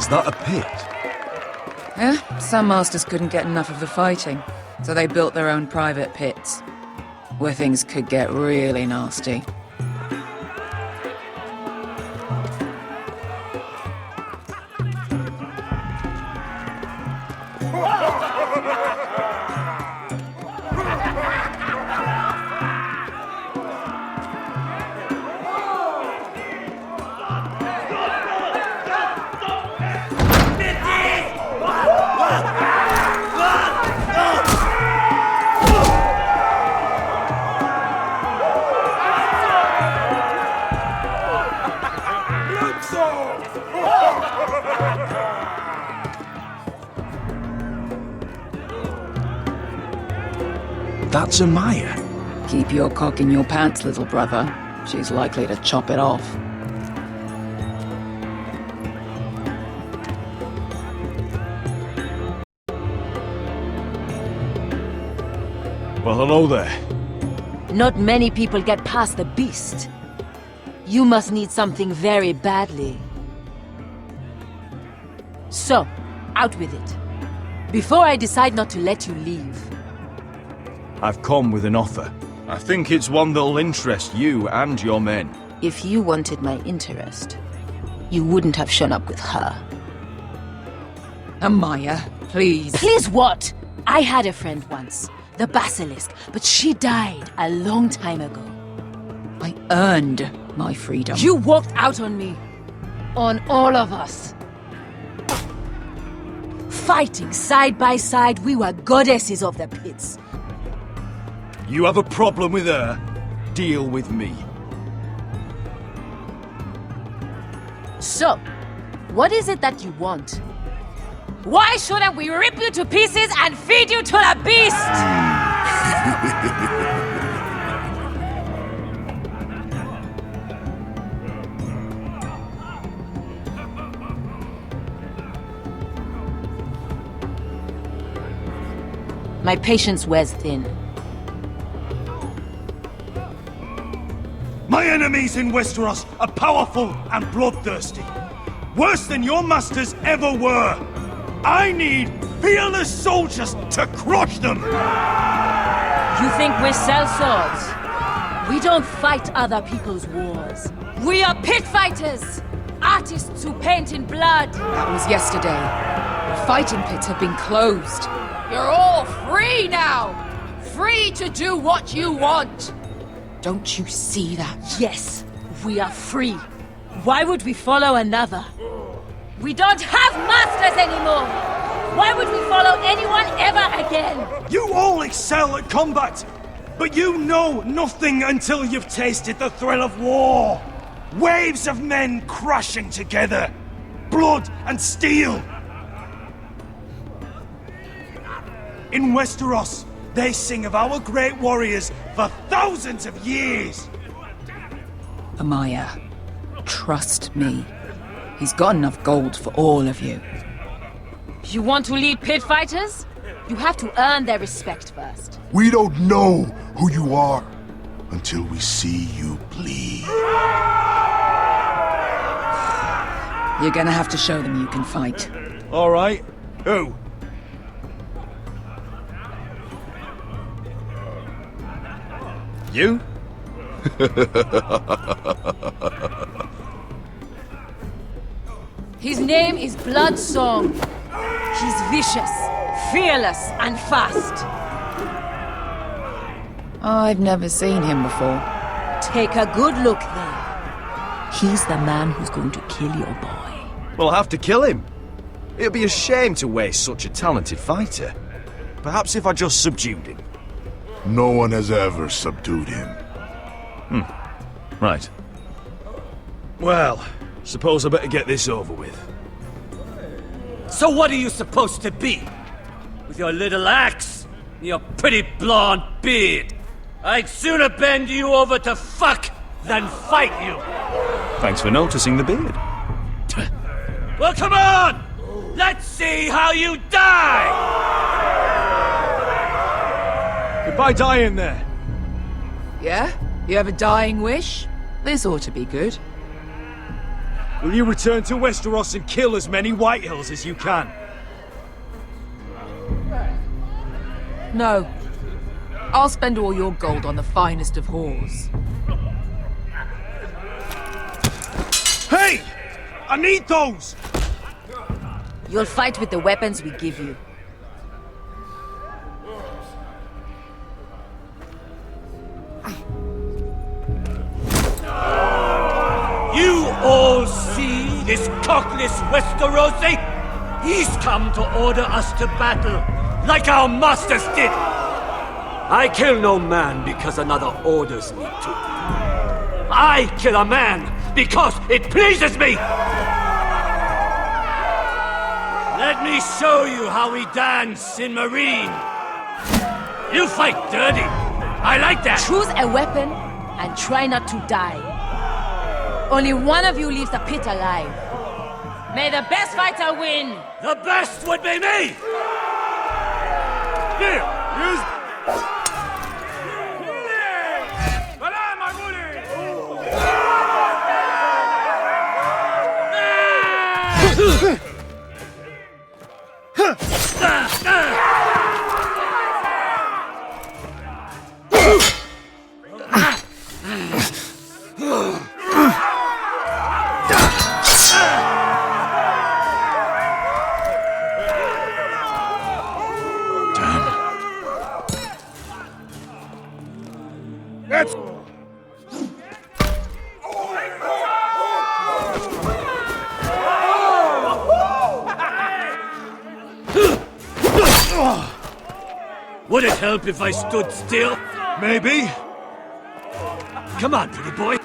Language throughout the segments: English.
Is that a pit? Yeah, some masters couldn't get enough of the fighting, so they built their own private pits, where things could get really nasty. That's Amaya. Keep your cock in your pants, little brother. She's likely to chop it off. Well, hello there. Not many people get past the beast. You must need something very badly. So, out with it. Before I decide not to let you leave. I've come with an offer. I think it's one that'll interest you and your men. If you wanted my interest, you wouldn't have shown up with her. Amaya, please. Please what? I had a friend once, the Basilisk, but she died a long time ago. I earned my freedom. You walked out on me. On all of us. Fighting side by side, we were goddesses of the pits. You have a problem with her? Deal with me. So, what is it that you want? Why shouldn't we rip you to pieces and feed you to the beast? My patience wears thin. My enemies in Westeros are powerful and bloodthirsty. Worse than your masters ever were. I need fearless soldiers to crush them! You think we sell swords? We don't fight other people's wars. We are pit fighters! Artists who paint in blood! That was yesterday. The fighting pits have been closed. You're all free now! Free to do what you want! Don't you see that? Yes, we are free. Why would we follow another? We don't have masters anymore! Why would we follow anyone ever again? You all excel at combat, but you know nothing until you've tasted the thrill of war. Waves of men crashing together. Blood and steel. In Westeros, they sing of our great warriors for thousands of years! Amaya, trust me. He's got enough gold for all of you. You want to lead pit fighters? You have to earn their respect first. We don't know who you are until we see you bleed. You're gonna have to show them you can fight. All right. Who? You? His name is Bloodsong. He's vicious, fearless, and fast. I've never seen him before. Take a good look then. He's the man who's going to kill your boy. We'll have to kill him. It'd be a shame to waste such a talented fighter. Perhaps if I just subdued him. No one has ever subdued him. Right. Well, suppose I better get this over with. So what are you supposed to be? With your little axe and your pretty blonde beard? I'd sooner bend you over to fuck than fight you! Thanks for noticing the beard. Well, come on! Let's see how you die! Goodbye dying there. Yeah? You have a dying wish? This ought to be good. Will you return to Westeros and kill as many Whitehills as you can? No. I'll spend all your gold on the finest of whores. Hey! I need those! You'll fight with the weapons we give you. You all see this cockless Westerosi? He's come to order us to battle, like our masters did. I kill no man because another orders me to. I kill a man because it pleases me! Let me show you how we dance in Marine. You fight dirty. I like that. Choose a weapon and try not to die. Only one of you leaves the pit alive. May the best fighter win! The best would be me! Here, use... That's... Would it help if I stood still? Maybe. Come on, pretty boy.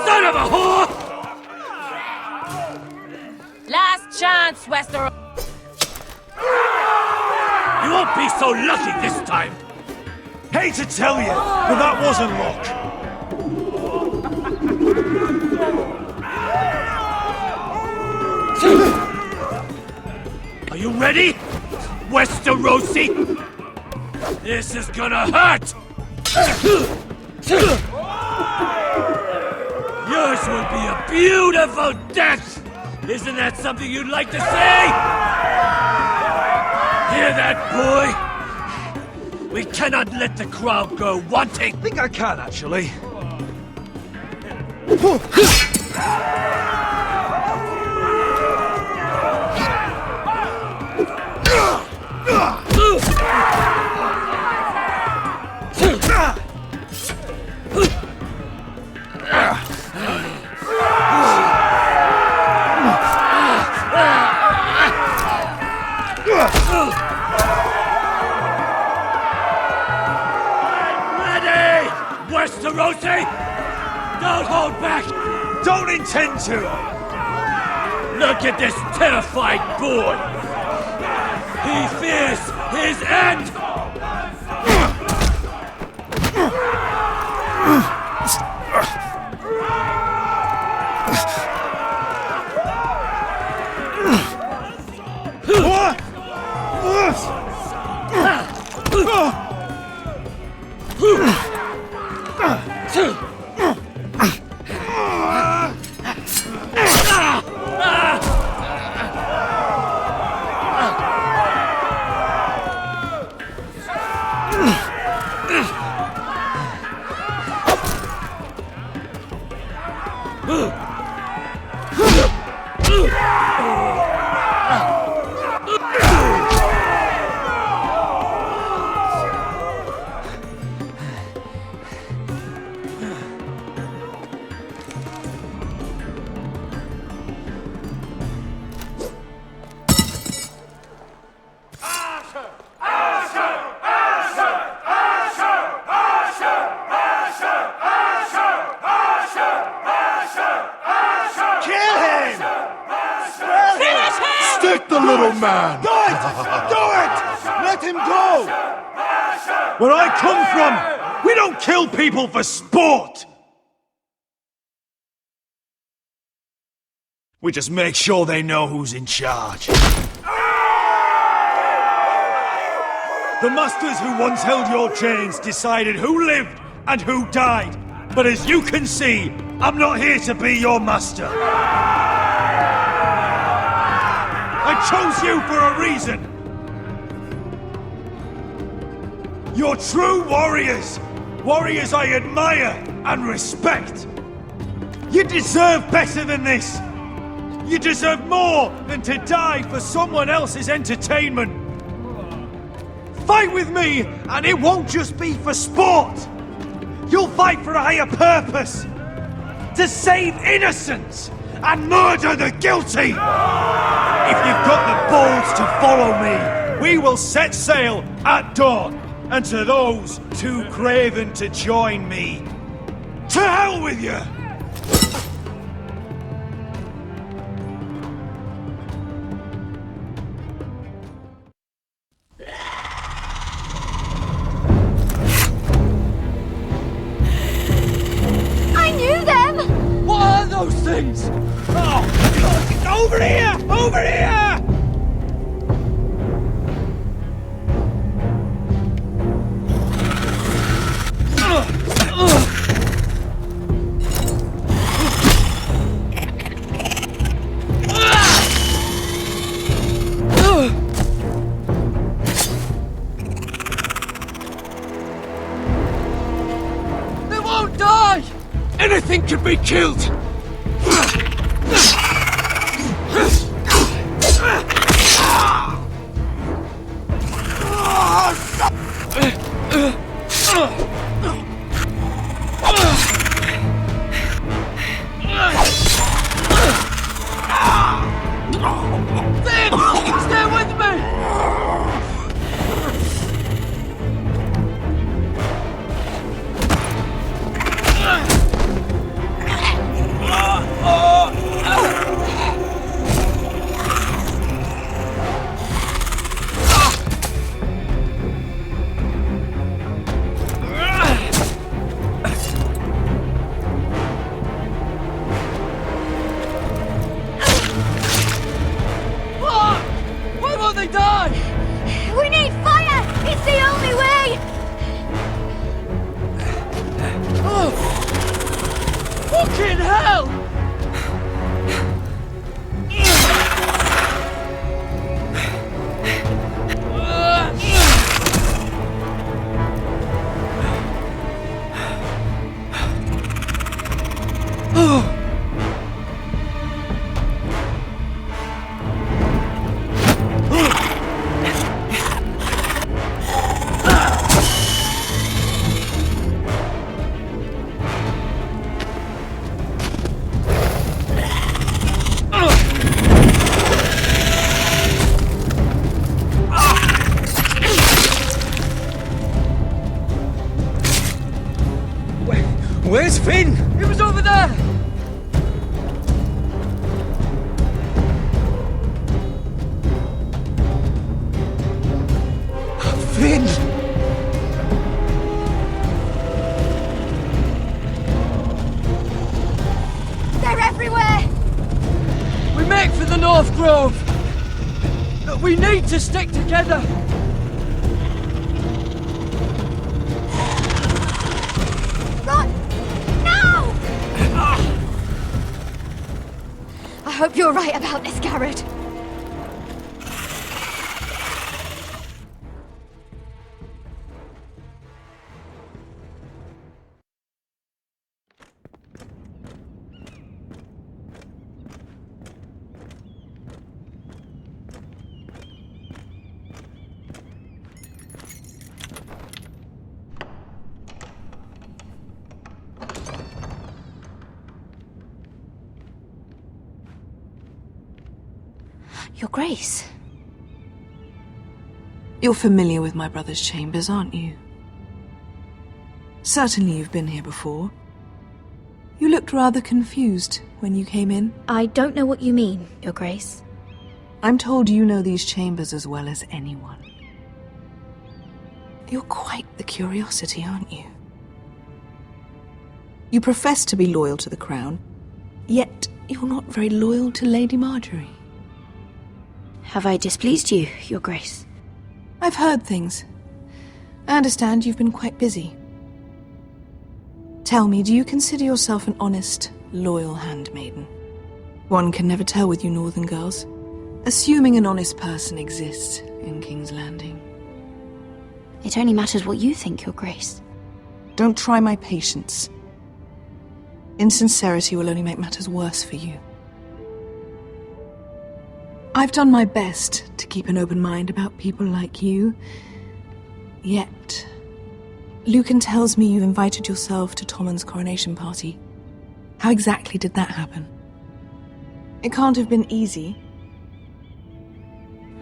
Son of a whore! Last chance, Westeros! You won't be so lucky this time! Hate to tell you, but that wasn't luck. Are you ready, Westerosi? This is gonna hurt! Yours will be a beautiful death! Isn't that something you'd like to say? Hear that, boy? We cannot let the crowd go wanting! I think I can, actually. Ready, Westerosi? Don't hold back! Don't intend to! Look at this terrified boy! He fears his end! Stick the little man! Do it! Do it! Let him go! Where I come from, we don't kill people for sport! We just make sure they know who's in charge. The masters who once held your chains decided who lived and who died. But as you can see, I'm not here to be your master. I chose you for a reason. You're true warriors. Warriors I admire and respect. You deserve better than this. You deserve more than to die for someone else's entertainment. Fight with me, and it won't just be for sport. You'll fight for a higher purpose. To save innocents and murder the guilty. If you've got the balls to follow me, we will set sail at dawn. And to those too craven to join me, to hell with you! I knew them! What are those things? Oh, God, over here! Over here! They won't die! Anything can be killed! Stay with me! Why won't they die? We need fire! It's the only way! Oh! Fucking hell! Where's Finn? He was over there! Finn! They're everywhere! We make for the North Grove! We need to stick together! Run! Now! I hope you're right about this, Garrett. Your Grace. You're familiar with my brother's chambers, aren't you? Certainly you've been here before. You looked rather confused when you came in. I don't know what you mean, Your Grace. I'm told you know these chambers as well as anyone. You're quite the curiosity, aren't you? You profess to be loyal to the crown, yet you're not very loyal to Lady Marjorie. Have I displeased you, Your Grace? I've heard things. I understand you've been quite busy. Tell me, do you consider yourself an honest, loyal handmaiden? One can never tell with you northern girls. Assuming an honest person exists in King's Landing. It only matters what you think, Your Grace. Don't try my patience. Insincerity will only make matters worse for you. I've done my best to keep an open mind about people like you. Yet, Lucan tells me you invited yourself to Tommen's coronation party. How exactly did that happen? It can't have been easy.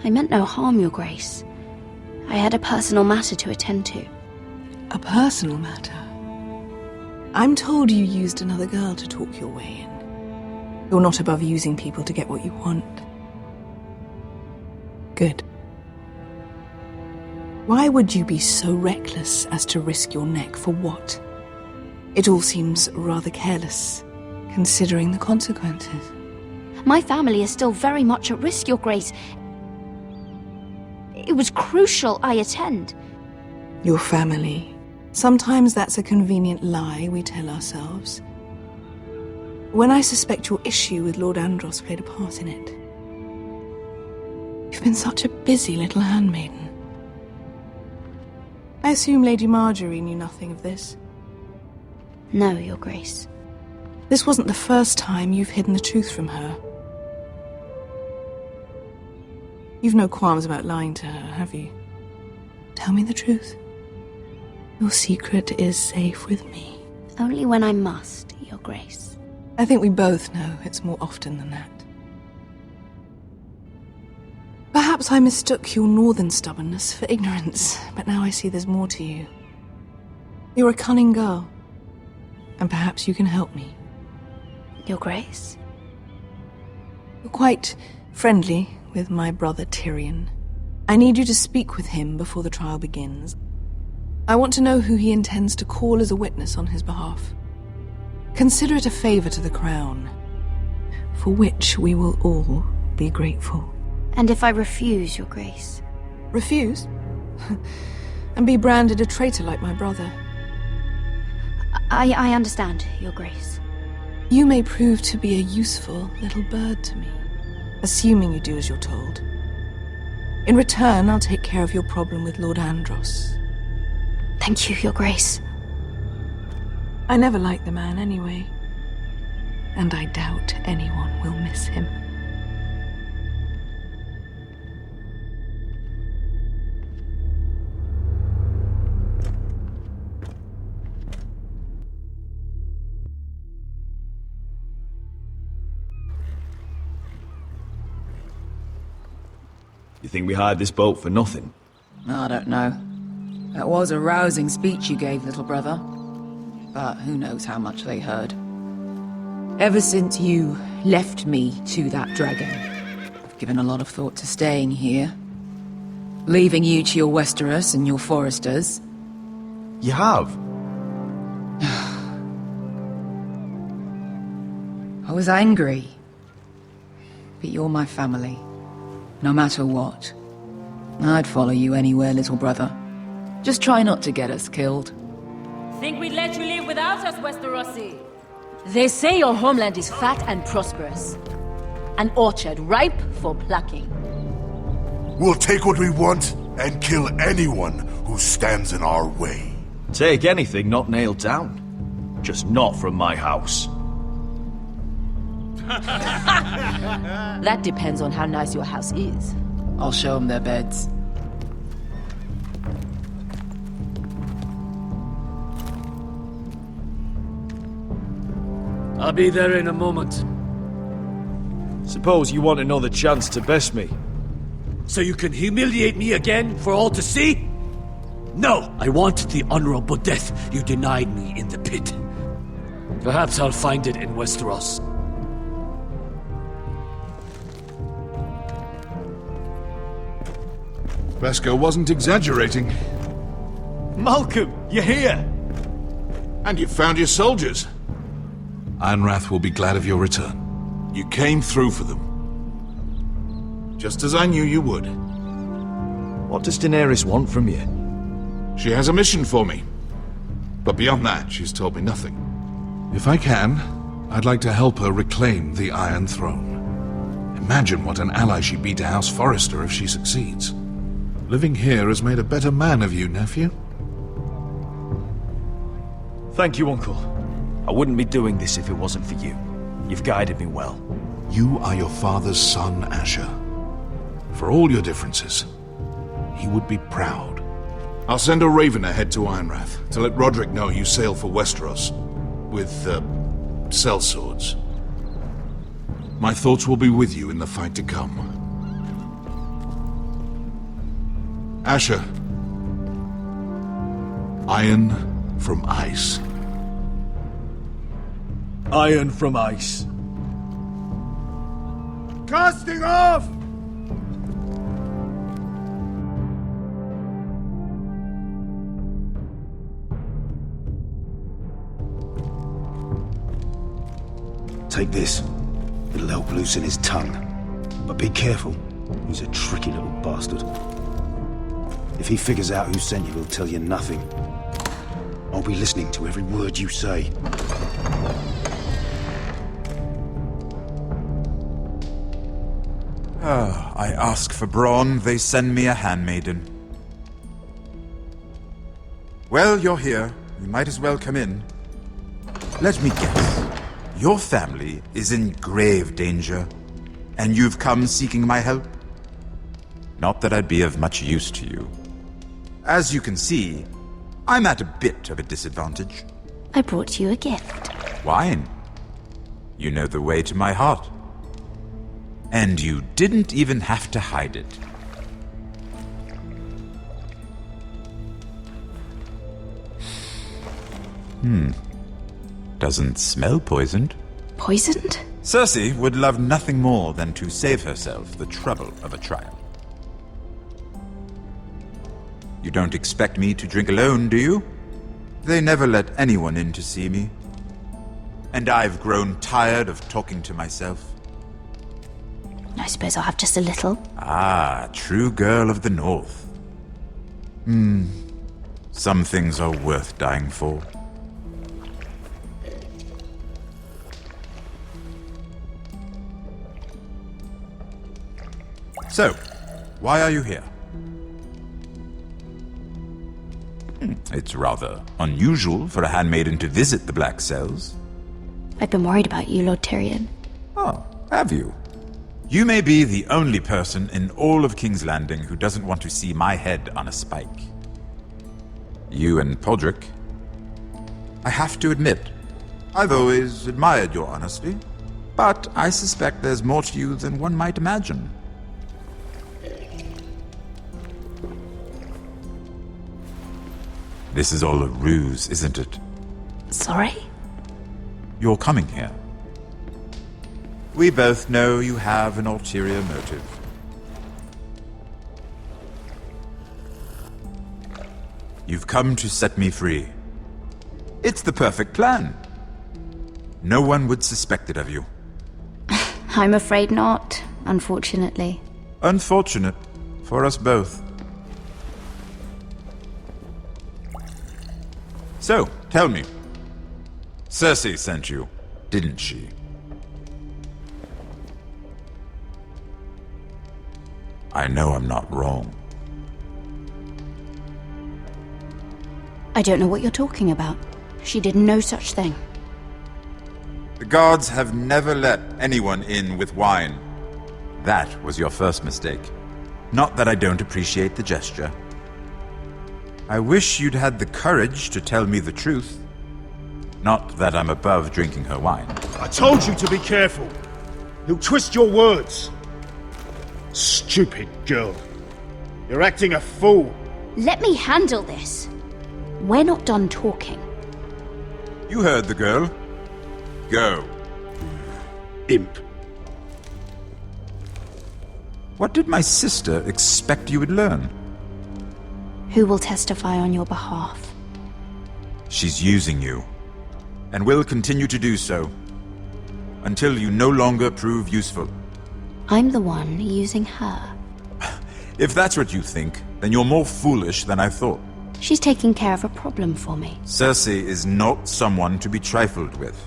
I meant no harm, Your Grace. I had a personal matter to attend to. A personal matter? I'm told you used another girl to talk your way in. You're not above using people to get what you want. Good. Why would you be so reckless as to risk your neck for what? It all seems rather careless, considering the consequences. My family is still very much at risk, Your Grace. It was crucial I attend. Your family. Sometimes that's a convenient lie we tell ourselves. When I suspect your issue with Lord Andros played a part in it. You've been such a busy little handmaiden. I assume Lady Marjorie knew nothing of this. No, Your Grace. This wasn't the first time you've hidden the truth from her. You've no qualms about lying to her, have you? Tell me the truth. Your secret is safe with me. Only when I must, Your Grace. I think we both know it's more often than that. Perhaps I mistook your northern stubbornness for ignorance, but now I see there's more to you. You're a cunning girl, and perhaps you can help me. Your Grace? You're quite friendly with my brother Tyrion. I need you to speak with him before the trial begins. I want to know who he intends to call as a witness on his behalf. Consider it a favor to the crown, for which we will all be grateful. And if I refuse, Your Grace? Refuse? And be branded a traitor like my brother? I understand, Your Grace. You may prove to be a useful little bird to me, assuming you do as you're told. In return, I'll take care of your problem with Lord Andros. Thank you, Your Grace. I never liked the man anyway, and I doubt anyone will miss him. You think we hired this boat for nothing? I don't know. That was a rousing speech you gave, little brother. But who knows how much they heard. Ever since you left me to that dragon, I've given a lot of thought to staying here. Leaving you to your Westeros and your Foresters. You have? I was angry. But you're my family. No matter what. I'd follow you anywhere, little brother. Just try not to get us killed. Think we'd let you live without us, Westerosi? They say your homeland is fat and prosperous. An orchard ripe for plucking. We'll take what we want and kill anyone who stands in our way. Take anything not nailed down. Just not from my house. That depends on how nice your house is. I'll show them their beds. I'll be there in a moment. Suppose you want another chance to best me. So you can humiliate me again for all to see? No, I want the honorable death you denied me in the pit. Perhaps I'll find it in Westeros. Beskar wasn't exaggerating. Malcolm, you're here! And you found your soldiers. Ironrath will be glad of your return. You came through for them. Just as I knew you would. What does Daenerys want from you? She has a mission for me. But beyond that, she's told me nothing. If I can, I'd like to help her reclaim the Iron Throne. Imagine what an ally she'd be to House Forrester if she succeeds. Living here has made a better man of you, nephew. Thank you, Uncle. I wouldn't be doing this if it wasn't for you. You've guided me well. You are your father's son, Asher. For all your differences, he would be proud. I'll send a raven ahead to Ironrath to let Roderick know you sail for Westeros with, sellswords. My thoughts will be with you in the fight to come. Asher. Iron from ice. Iron from ice. Casting off! Take this. It'll help loosen his tongue. But be careful. He's a tricky little bastard. If he figures out who sent you, he'll tell you nothing. I'll be listening to every word you say. I ask for brawn, they send me a handmaiden. Well, you're here. You might as well come in. Let me guess. Your family is in grave danger, and you've come seeking my help? Not that I'd be of much use to you. As you can see, I'm at a bit of a disadvantage. I brought you a gift. Wine. You know the way to my heart. And you didn't even have to hide it. Doesn't smell poisoned. Poisoned? Cersei would love nothing more than to save herself the trouble of a trial. You don't expect me to drink alone, do you? They never let anyone in to see me. And I've grown tired of talking to myself. I suppose I'll have just a little. Ah, true girl of the North. Some things are worth dying for. So, why are you here? It's rather unusual for a handmaiden to visit the Black Cells. I've been worried about you, Lord Tyrion. Oh, have you? You may be the only person in all of King's Landing who doesn't want to see my head on a spike. You and Podrick. I have to admit, I've always admired your honesty, but I suspect there's more to you than one might imagine. This is all a ruse, isn't it? Sorry? You're coming here. We both know you have an ulterior motive. You've come to set me free. It's the perfect plan. No one would suspect it of you. I'm afraid not, unfortunately. Unfortunate for us both. So, tell me. Cersei sent you, didn't she? I know I'm not wrong. I don't know what you're talking about. She did no such thing. The guards have never let anyone in with wine. That was your first mistake. Not that I don't appreciate the gesture. I wish you'd had the courage to tell me the truth. Not that I'm above drinking her wine. I told you to be careful. He'll twist your words. Stupid girl. You're acting a fool. Let me handle this. We're not done talking. You heard the girl. Go. Imp. What did my sister expect you would learn? Who will testify on your behalf? She's using you, and will continue to do so. until you no longer prove useful. I'm the one using her. If that's what you think, then you're more foolish than I thought. She's taking care of a problem for me. Cersei is not someone to be trifled with.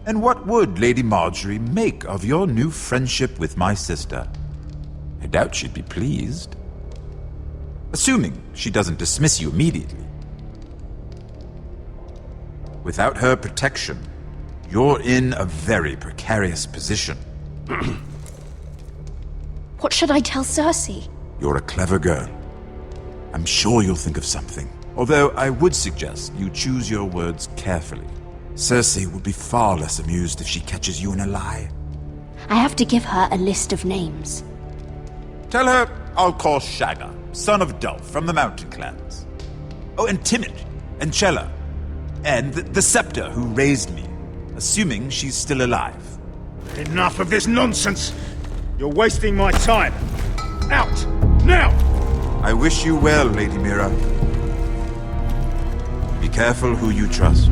And what would Lady Marjorie make of your new friendship with my sister? I doubt she'd be pleased. Assuming she doesn't dismiss you immediately. Without her protection, you're in a very precarious position. What should I tell Cersei? You're a clever girl. I'm sure you'll think of something. Although I would suggest you choose your words carefully. Cersei would be far less amused if she catches you in a lie. I have to give her a list of names. Tell her I'll call Shagga, son of Dolph, from the Mountain Clans. Oh, and Timid, and Chella, and the Scepter who raised me, assuming she's still alive. Enough of this nonsense! You're wasting my time! Out! Now! I wish you well, Lady Mira. Be careful who you trust.